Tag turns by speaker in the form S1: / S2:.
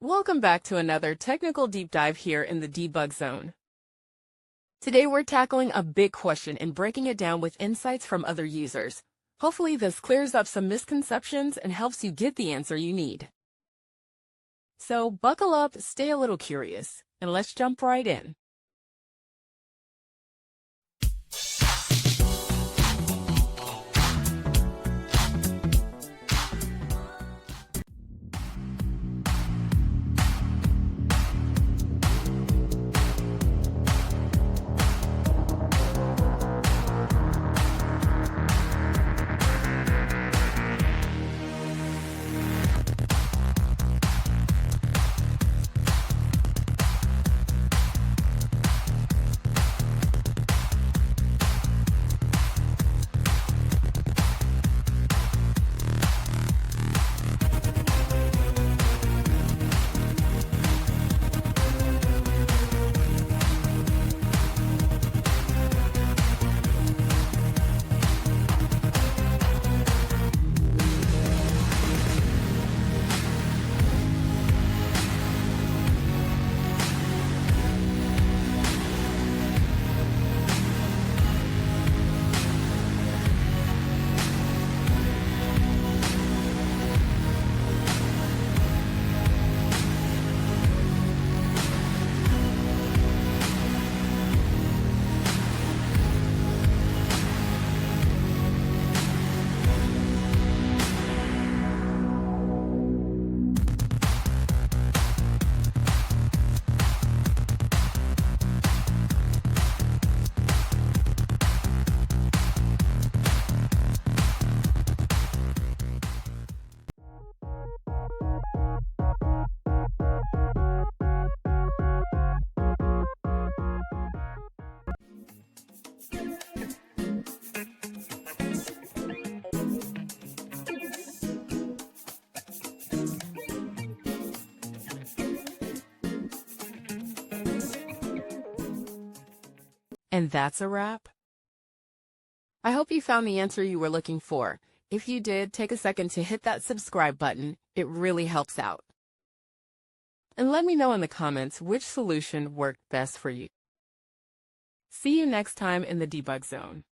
S1: Welcome back to another technical deep dive here in the debug zone. Today we're tackling a big question and breaking it down with insights from other users. Hopefully this clears up some misconceptions and helps you get the answer you need. So buckle up, stay a little curious, and let's jump right in. And that's a wrap. I hope you found the answer you were looking for. If you did, take a second to hit that subscribe button. It really helps out. And let me know in the comments which solution worked best for you. See you next time in the debug zone.